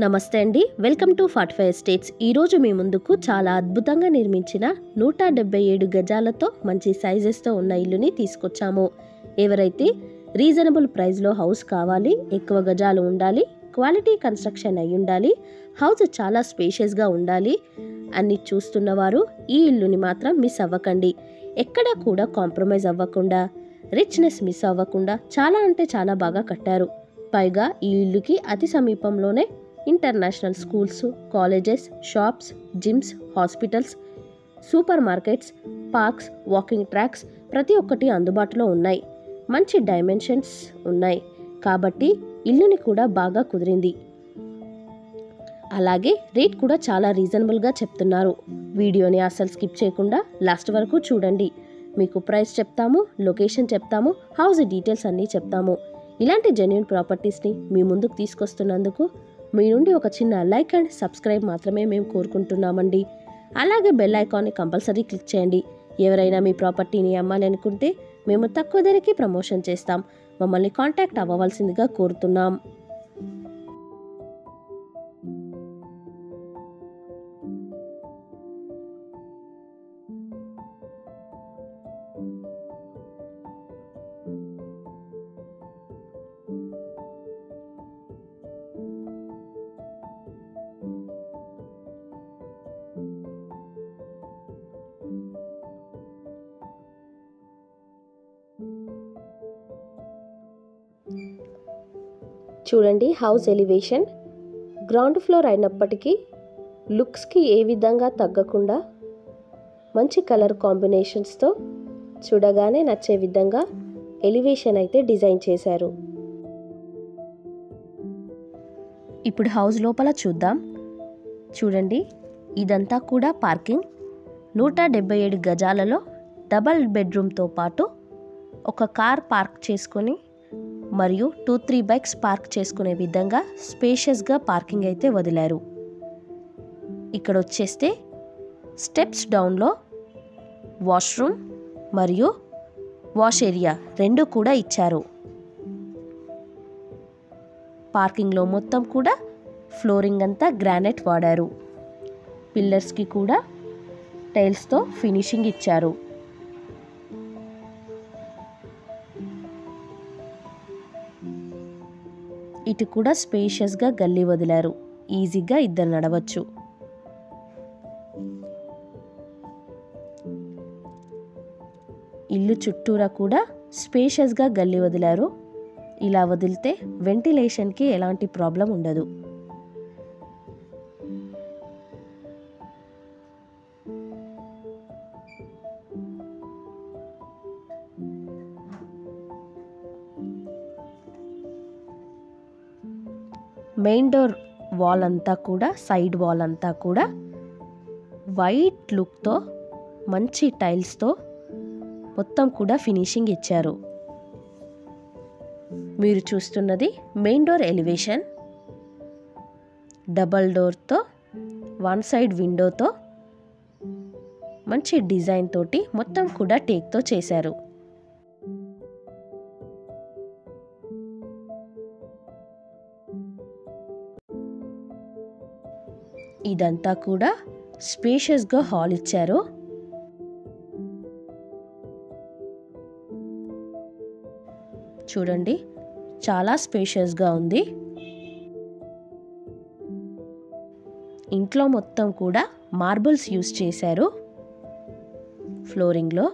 నమస్తే అండి, welcome to 45 estates. ఈరోజు మీ ముందుకు చాలా అద్భుతంగా నిర్మించిన 177 గజాలతో మంచి సైజెస్తో ఉన్న ఇల్లుని తీసుకొచ్చాము. ఎవరైతే రీజనబుల్ ప్రైస్లో హౌస్ కావాలి, ఎక్కువ గజాలు ఉండాలి, క్వాలిటీ కన్స్ట్రక్షన్ అయి ఉండాలి, హౌస్ చాలా స్పేషియస్గా ఉండాలి అని చూస్తున్నవారు ఈ ఇల్లుని మాత్రం మిస్ అవ్వకండి. ఎక్కడా కూడా కాంప్రమైజ్ అవ్వకుండా, రిచ్నెస్ మిస్ అవ్వకుండా చాలా అంటే చాలా బాగా కట్టారు. పైగా ఈ ఇల్లుకి అతి సమీపంలోనే international schools, colleges, shops, gyms, hospitals, super markets, parks, walking tracks ప్రతి ఒక్కటి అందుబాటులో ఉన్నాయి. మంచి డైమెన్షన్స్ ఉన్నాయి కాబట్టి ఇల్లుని కూడా బాగా కుదిరింది. అలాగే రేట్ కూడా చాలా రీజనబుల్గా చెప్తున్నారు. వీడియోని అస్సలు స్కిప్ చేయకుండా లాస్ట్ వరకు చూడండి. మీకు ప్రైస్ చెప్తాము, లొకేషన్ చెప్తాము, హౌస్ డీటెయిల్స్ అన్నీ చెప్తాము. ఇలాంటి జెన్యూన్ ప్రాపర్టీస్ని మీ ముందుకు తీసుకొస్తున్నందుకు మీ నుండి ఒక చిన్న లైక్ అండ్ సబ్స్క్రైబ్ మాత్రమే మేము కోరుకుంటున్నామండి. అలాగే బెల్ ఐకాన్ని కంపల్సరీ క్లిక్ చేయండి. ఎవరైనా మీ ప్రాపర్టీని అమ్మాలి అనుకుంటే మేము తక్కువ ధరకి ప్రమోషన్ చేస్తాం. మమ్మల్ని కాంటాక్ట్ అవ్వవలసిందిగా కోరుతున్నాం. చూడండి, హౌస్ ఎలివేషన్ గ్రౌండ్ ఫ్లోర్ అయినప్పటికీ లుక్స్కి ఏ విధంగా తగ్గకుండా మంచి కలర్ కాంబినేషన్స్తో చూడగానే నచ్చే విధంగా ఎలివేషన్ అయితే డిజైన్ చేశారు. ఇప్పుడు హౌస్ లోపల చూద్దాం. చూడండి, ఇదంతా కూడా పార్కింగ్. 177 గజాలలో డబల్ బెడ్రూమ్తో పాటు ఒక కార్ పార్క్ చేసుకొని మరియు 2-3 బైక్స్ పార్క్ చేసుకునే విధంగా స్పేషియస్గా పార్కింగ్ అయితే వదిలారు. ఇక్కడ వచ్చేస్తే స్టెప్స్ డౌన్లో వాష్రూమ్ మరియు వాష్ ఏరియా రెండు కూడా ఇచ్చారు. పార్కింగ్లో మొత్తం కూడా ఫ్లోరింగ్ అంతా గ్రానైట్ వాడారు. పిల్లర్స్కి కూడా టైల్స్తో ఫినిషింగ్ ఇచ్చారు. ఇటు కూడా స్పేషియస్గా గల్లీ వదిలారు. ఈజీగా ఇద్దరు నడవచ్చు. ఇల్లు చుట్టూరా కూడా స్పేషియస్గా గల్లీ వదిలారు. ఇలా వదిలితే వెంటిలేషన్కి ఎలాంటి ప్రాబ్లం ఉండదు. మెయిన్ డోర్ వాల్ అంతా కూడా, సైడ్ వాల్ అంతా కూడా వైట్ లుక్తో మంచి టైల్స్తో మొత్తం కూడా ఫినిషింగ్ ఇచ్చారు. మీరు చూస్తున్నది మెయిన్ డోర్ ఎలివేషన్. డబల్ డోర్తో, వన్ సైడ్ విండోతో మంచి డిజైన్ తోటి మొత్తం కూడా టేక్తో చేశారు. ఇదంతా కూడా స్పేషియస్గా హాల్ ఇచ్చారు. చూడండి, చాలా స్పేషియస్గా ఉంది. ఇంట్లో మొత్తం కూడా మార్బుల్స్ యూస్ చేశారు ఫ్లోరింగ్లో.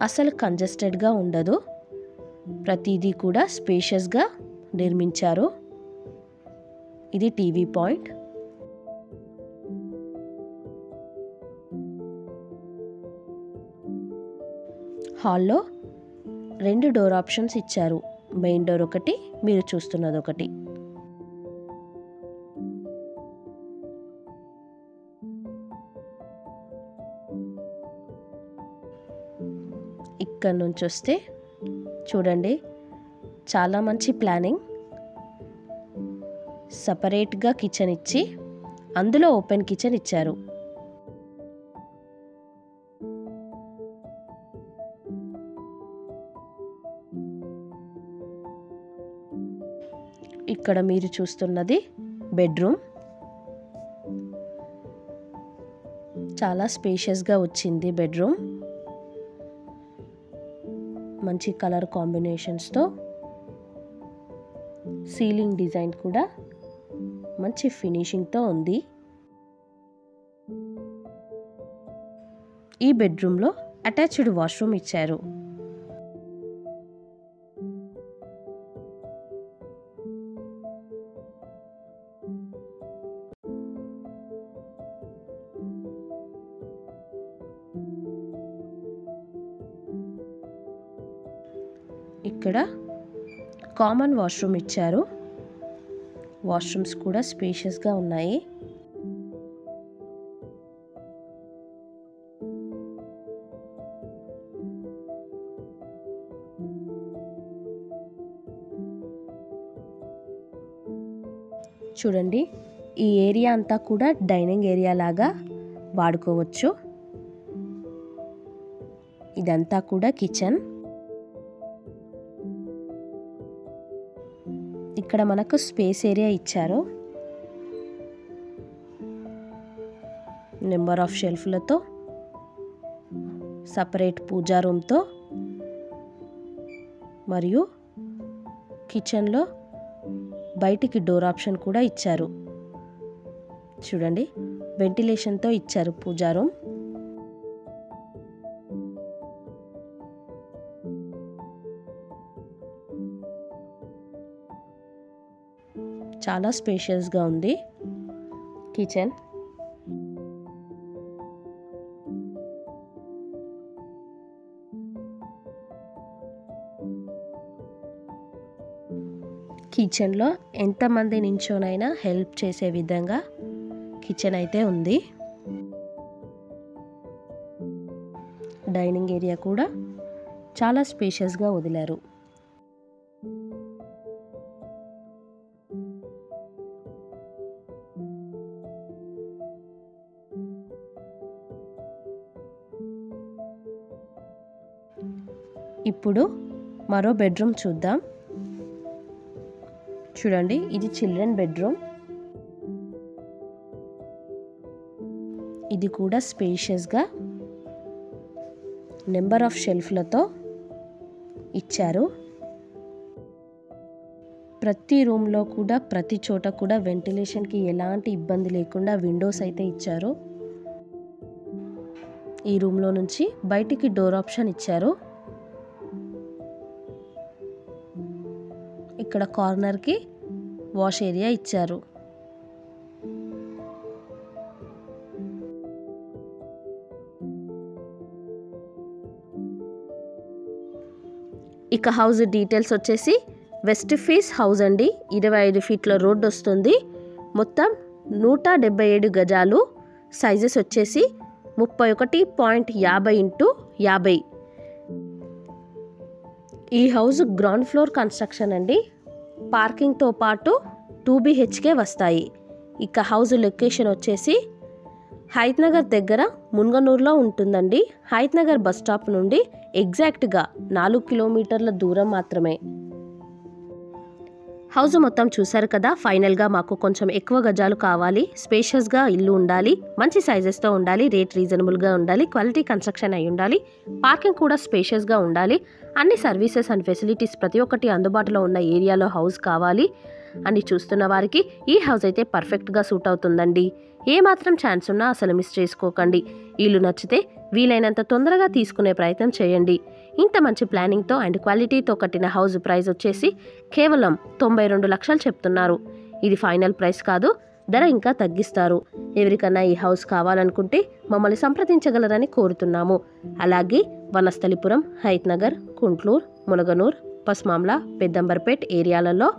అసలు కంజెస్టెడ్గా ఉండదు. ప్రతిదీ కూడా స్పేషియస్గా నిర్మించారు. ఇది టీవీ పాయింట్. హాల్లో 2 డోర్ ఆప్షన్స్ ఇచ్చారు. మెయిన్ డోర్ ఒకటి, మీరు చూస్తున్నది ఒకటి. ఇక్కడ నుంచి వస్తే చూడండి, చాలా మంచి ప్లానింగ్. సపరేట్గా కిచెన్ ఇచ్చి అందులో ఓపెన్ కిచెన్ ఇచ్చారు. ఇక్కడ మీరు చూస్తున్నది బెడ్రూమ్. చాలా స్పేషియస్గా వచ్చింది బెడ్రూమ్. మంచి కలర్ కాంబినేషన్స్తో, సీలింగ్ డిజైన్ కూడా మంచి ఫినిషింగ్తో ఉంది. ఈ బెడ్రూమ్లో అటాచ్డ్ వాష్రూమ్ ఇచ్చారు. ఇక్కడ కామన్ వాష్రూమ్ ఇచ్చారు. వాష్రూమ్స్ కూడా స్పేషియస్గా ఉన్నాయి. చూడండి, ఈ ఏరియా అంతా కూడా డైనింగ్ ఏరియా లాగా వాడుకోవచ్చు. ఇదంతా కూడా కిచెన్. ఇక్కడ మనకు స్పేస్ ఏరియా ఇచ్చారు. నెంబర్ ఆఫ్ షెల్ఫ్లతో, సపరేట్ పూజా రూమ్తో, మరియు కిచెన్లో బయటికి డోర్ ఆప్షన్ కూడా ఇచ్చారు. చూడండి, వెంటిలేషన్తో ఇచ్చారు పూజా రూమ్. చాలా స్పేషియస్గా ఉంది కిచెన్. కిచెన్లో ఎంతమంది నించోనైనా హెల్ప్ చేసే విధంగా కిచెన్ అయితే ఉంది. డైనింగ్ ఏరియా కూడా చాలా స్పేషియస్గా వదిలారు. ఇప్పుడు మరో బెడ్రూమ్ చూద్దాం. చూడండి, ఇది చిల్డ్రన్ బెడ్రూమ్. ఇది కూడా స్పేషియస్గా నెంబర్ ఆఫ్ షెల్ఫ్లతో ఇచ్చారు. ప్రతి రూమ్లో కూడా ప్రతి చోట కూడా వెంటిలేషన్కి ఎలాంటి ఇబ్బంది లేకుండా విండోస్ అయితే ఇచ్చారు. ఈ రూమ్లో నుంచి బయటికి డోర్ ఆప్షన్ ఇచ్చారు. ఇక్కడ కార్నర్కి వాష్ ఏరియా ఇచ్చారు. ఇక హౌస్ డీటెయిల్స్ వచ్చేసి వెస్ట్ ఫేస్ హౌస్ అండి. 25 ఫీట్ల రోడ్ వస్తుంది. మొత్తం 177 గజాలు. సైజెస్ వచ్చేసి 31.50 × 50. ఈ హౌస్ గ్రౌండ్ ఫ్లోర్ కన్స్ట్రక్షన్ అండి. పార్కింగ్తో పాటు 2 BHK వస్తాయి. ఇక హౌస్ లొకేషన్ వచ్చేసి హైత్నగర్ దగ్గర మున్గనూరులో ఉంటుందండి. హైత్నగర్ బస్ స్టాప్ నుండి ఎగ్జాక్ట్గా 4 కిలోమీటర్ల దూరం మాత్రమే. హౌస్ మొత్తం చూసారు కదా. ఫైనల్గా మాకు కొంచెం ఎక్కువ గజాలు కావాలి, స్పేషియస్గా ఇల్లు ఉండాలి, మంచి సైజెస్తో ఉండాలి, రేట్ రీజనబుల్గా ఉండాలి, క్వాలిటీ కన్స్ట్రక్షన్ అయి ఉండాలి, పార్కింగ్ కూడా స్పేషియస్గా ఉండాలి, అన్ని సర్వీసెస్ అండ్ ఫెసిలిటీస్ ప్రతి ఒక్కటి అందుబాటులో ఉన్న ఏరియాలో హౌస్ కావాలి అని చూస్తున్న వారికి ఈ హౌస్ అయితే పర్ఫెక్ట్గా సూట్ అవుతుందండి. ఏమాత్రం ఛాన్స్ ఉన్నా అసలు మిస్ చేసుకోకండి. ఇల్లు నచ్చితే వీలైనంత తొందరగా తీసుకునే ప్రయత్నం చేయండి. ఇంత మంచి ప్లానింగ్తో అండ్ క్వాలిటీతో కట్టిన హౌస్ ప్రైస్ వచ్చేసి కేవలం 92 లక్షలు చెప్తున్నారు. ఇది ఫైనల్ ప్రైస్ కాదు, ధర ఇంకా తగ్గిస్తారు. ఎవరికన్నా ఈ హౌస్ కావాలనుకుంటే మమ్మల్ని సంప్రదించగలరని కోరుతున్నాము. అలాగే వనస్థలిపురం, హైత్నగర్, కుంట్లూరు, మునగనూర్, పస్మామ్ల, పెద్దంబర్పేట్ ఏరియాలలో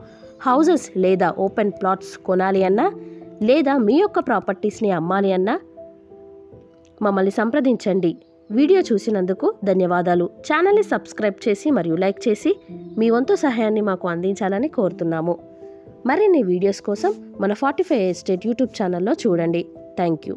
హౌసెస్ లేదా ఓపెన్ ప్లాట్స్ కొనాలి అన్నా లేదా మీ యొక్క ప్రాపర్టీస్ని అమ్మాలి అన్నా మమ్మల్ని సంప్రదించండి. వీడియో చూసినందుకు ధన్యవాదాలు. ఛానల్ని సబ్స్క్రైబ్ చేసి మరియు లైక్ చేసి మీ వంతు సహాయాన్ని మాకు అందించాలని కోరుతున్నాము. మరిన్ని వీడియోస్ కోసం మన 45 ఎస్టేట్ యూట్యూబ్ ఛానల్లో చూడండి. Thank you.